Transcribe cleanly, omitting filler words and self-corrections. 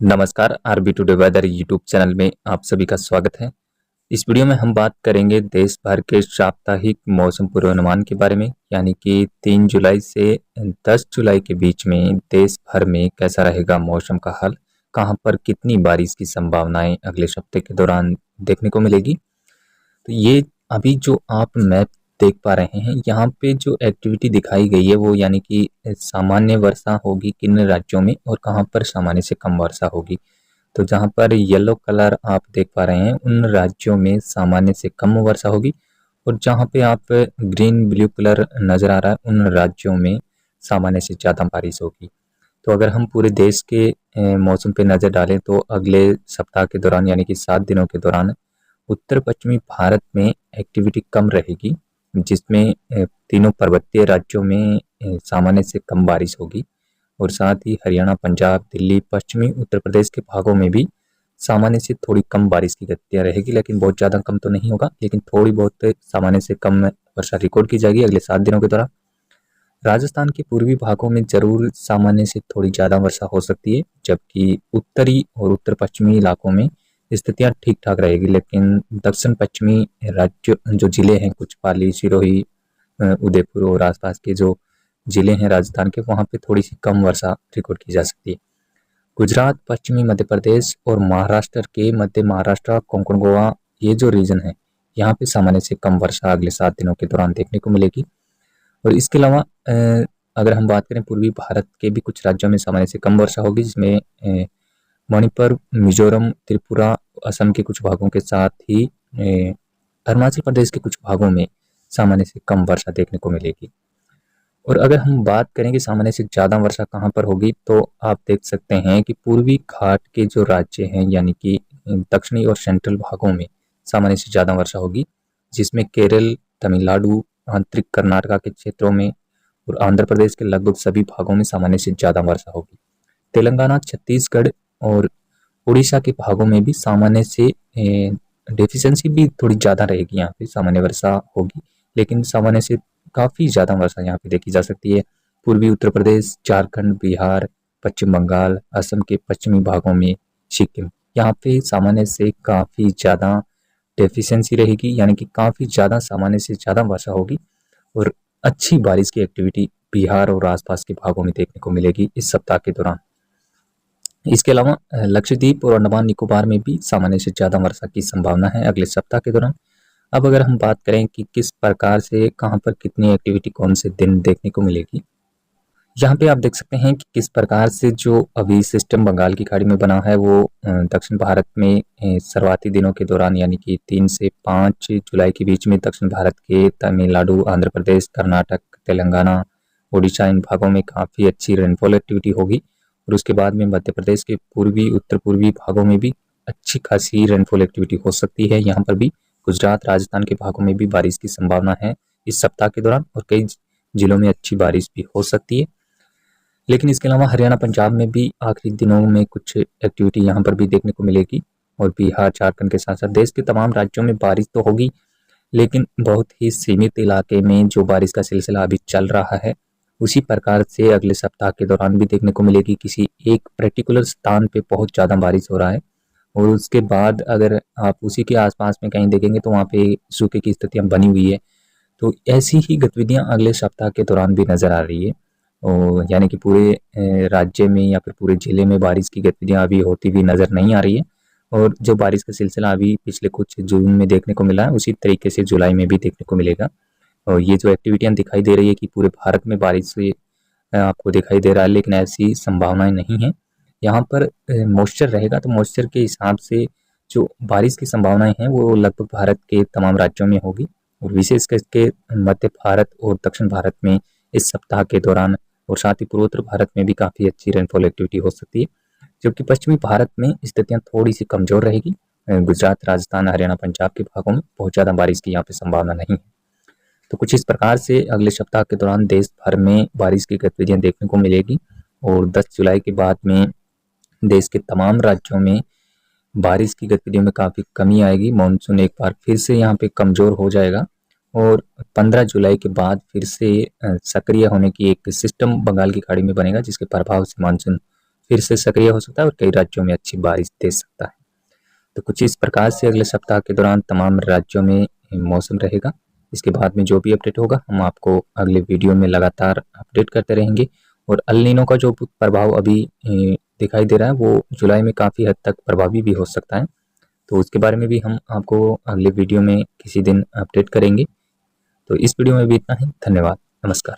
नमस्कार, RB today weather YouTube channel में आप सभी का स्वागत है। इस वीडियो में हम बात करेंगे देश भर के साप्ताहिक मौसम पूर्वानुमान के बारे में, यानी कि 3 जुलाई से 10 जुलाई के बीच में देश भर में कैसा रहेगा मौसम का हाल, कहां पर कितनी बारिश की संभावनाएं अगले हफ्ते के दौरान देखने को मिलेगी। तो ये अभी जो आप मैप देख पा रहे हैं, यहाँ पे जो एक्टिविटी दिखाई गई है वो यानी कि सामान्य वर्षा होगी किन राज्यों में और कहाँ पर सामान्य से कम वर्षा होगी। तो जहाँ पर येलो कलर आप देख पा रहे हैं उन राज्यों में सामान्य से कम वर्षा होगी, और जहाँ पे आप ग्रीन ब्लू कलर नज़र आ रहा है उन राज्यों में सामान्य से ज़्यादा बारिश होगी। तो अगर हम पूरे देश के मौसम पे नज़र डालें तो अगले सप्ताह के दौरान यानी कि 7 दिनों के दौरान उत्तर पश्चिमी भारत में एक्टिविटी कम रहेगी, जिसमें तीनों पर्वतीय राज्यों में सामान्य से कम बारिश होगी, और साथ ही हरियाणा, पंजाब, दिल्ली, पश्चिमी उत्तर प्रदेश के भागों में भी सामान्य से थोड़ी कम बारिश की गतियाँ रहेगी, लेकिन बहुत ज़्यादा कम तो नहीं होगा, लेकिन थोड़ी बहुत सामान्य से कम वर्षा रिकॉर्ड की जाएगी अगले 7 दिनों के दौरान। राजस्थान के पूर्वी भागों में जरूर सामान्य से थोड़ी ज़्यादा वर्षा हो सकती है, जबकि उत्तरी और उत्तर पश्चिमी इलाकों में स्थितियां ठीक ठाक रहेगी, लेकिन दक्षिण पश्चिमी राज्य जो जिले हैं, कुछ पाली, सिरोही, उदयपुर और आसपास के जो जिले हैं राजस्थान के, वहाँ पे थोड़ी सी कम वर्षा रिकॉर्ड की जा सकती है। गुजरात, पश्चिमी मध्य प्रदेश और महाराष्ट्र के मध्य महाराष्ट्र, कोंकण, गोवा, ये जो रीजन है यहाँ पे सामान्य से कम वर्षा अगले 7 दिनों के दौरान देखने को मिलेगी। और इसके अलावा अगर हम बात करें पूर्वी भारत के भी कुछ राज्यों में सामान्य से कम वर्षा होगी, जिसमें मणिपुर, मिजोरम, त्रिपुरा, असम के कुछ भागों के साथ ही अरुणाचल प्रदेश के कुछ भागों में सामान्य से कम वर्षा देखने को मिलेगी। और अगर हम बात करें कि सामान्य से ज़्यादा वर्षा कहाँ पर होगी, तो आप देख सकते हैं कि पूर्वी घाट के जो राज्य हैं यानी कि दक्षिणी और सेंट्रल भागों में सामान्य से ज़्यादा वर्षा होगी, जिसमें केरल, तमिलनाडु, आंतरिक कर्नाटका के क्षेत्रों में और आंध्र प्रदेश के लगभग सभी भागों में सामान्य से ज़्यादा वर्षा होगी। तेलंगाना, छत्तीसगढ़ और उड़ीसा के भागों में भी सामान्य से डेफिशिएंसी भी थोड़ी ज़्यादा रहेगी, यहाँ पे सामान्य वर्षा होगी, लेकिन सामान्य से काफ़ी ज़्यादा वर्षा यहाँ पे देखी जा सकती है। पूर्वी उत्तर प्रदेश, झारखंड, बिहार, पश्चिम बंगाल, असम के पश्चिमी भागों में, सिक्किम, यहाँ पे सामान्य से काफ़ी ज़्यादा डेफिशिएंसी रहेगी, यानी कि काफ़ी ज़्यादा सामान्य से ज़्यादा वर्षा होगी, और अच्छी बारिश की एक्टिविटी बिहार और आसपास के भागों में देखने को मिलेगी इस सप्ताह के दौरान। इसके अलावा लक्षद्वीप और अंडमान निकोबार में भी सामान्य से ज़्यादा वर्षा की संभावना है अगले सप्ताह के दौरान। अब अगर हम बात करें कि किस प्रकार से कहां पर कितनी एक्टिविटी कौन से दिन देखने को मिलेगी, यहाँ पे आप देख सकते हैं कि किस प्रकार से जो अभी सिस्टम बंगाल की खाड़ी में बना है वो दक्षिण भारत में शुरुआती दिनों के दौरान यानी कि 3 से 5 जुलाई के बीच में दक्षिण भारत के तमिलनाडु, आंध्र प्रदेश, कर्नाटक, तेलंगाना, उड़ीसा, इन भागों में काफ़ी अच्छी रेनफॉल एक्टिविटी होगी, और उसके बाद में मध्य प्रदेश के पूर्वी, उत्तर पूर्वी भागों में भी अच्छी खासी रेनफॉल एक्टिविटी हो सकती है। यहाँ पर भी गुजरात, राजस्थान के भागों में भी बारिश की संभावना है इस सप्ताह के दौरान, और कई जिलों में अच्छी बारिश भी हो सकती है। लेकिन इसके अलावा हरियाणा, पंजाब में भी आखिरी दिनों में कुछ एक्टिविटी यहाँ पर भी देखने को मिलेगी, और बिहार, झारखंड के साथ साथ देश के तमाम राज्यों में बारिश तो होगी, लेकिन बहुत ही सीमित इलाके में जो बारिश का सिलसिला अभी चल रहा है उसी प्रकार से अगले सप्ताह के दौरान भी देखने को मिलेगी। किसी एक पर्टिकुलर स्थान पे बहुत ज़्यादा बारिश हो रहा है, और उसके बाद अगर आप उसी के आसपास में कहीं देखेंगे तो वहाँ पे सूखे की स्थितियाँ बनी हुई है। तो ऐसी ही गतिविधियाँ अगले सप्ताह के दौरान भी नज़र आ रही है, और यानी कि पूरे राज्य में या फिर पूरे ज़िले में बारिश की गतिविधियाँ अभी होती हुई नज़र नहीं आ रही है, और जो बारिश का सिलसिला अभी पिछले कुछ जून में देखने को मिला है उसी तरीके से जुलाई में भी देखने को मिलेगा। और ये जो एक्टिविटियाँ दिखाई दे रही है कि पूरे भारत में बारिश से आपको दिखाई दे रहा है, लेकिन ऐसी संभावनाएं नहीं है। यहाँ पर मॉइस्चर रहेगा, तो मॉइस्चर के हिसाब से जो बारिश की संभावनाएं हैं वो लगभग भारत के तमाम राज्यों में होगी, और विशेष करके मध्य भारत और दक्षिण भारत में इस सप्ताह के दौरान, और साथ ही पूर्वोत्तर भारत में भी काफ़ी अच्छी रेनफॉल एक्टिविटी हो सकती है, जबकि पश्चिमी भारत में स्थितियाँ थोड़ी सी कमज़ोर रहेगी। गुजरात, राजस्थान, हरियाणा, पंजाब के भागों में बहुत ज़्यादा बारिश की यहाँ पे संभावना नहीं है। तो कुछ इस प्रकार से अगले सप्ताह के दौरान देश भर में बारिश की गतिविधियां देखने को मिलेगी, और 10 जुलाई के बाद में देश के तमाम राज्यों में बारिश की गतिविधियों में काफ़ी कमी आएगी। मानसून एक बार फिर से यहाँ पे कमज़ोर हो जाएगा, और 15 जुलाई के बाद फिर से सक्रिय होने की एक सिस्टम बंगाल की खाड़ी में बनेगा, जिसके प्रभाव से मानसून फिर से सक्रिय हो सकता है और कई राज्यों में अच्छी बारिश दे सकता है। तो कुछ इस प्रकार से अगले सप्ताह के दौरान तमाम राज्यों में मौसम रहेगा। इसके बाद में जो भी अपडेट होगा हम आपको अगले वीडियो में लगातार अपडेट करते रहेंगे। और अल नीनो का जो प्रभाव अभी दिखाई दे रहा है वो जुलाई में काफ़ी हद तक प्रभावी भी हो सकता है, तो उसके बारे में भी हम आपको अगले वीडियो में किसी दिन अपडेट करेंगे। तो इस वीडियो में भी इतना ही। धन्यवाद। नमस्कार।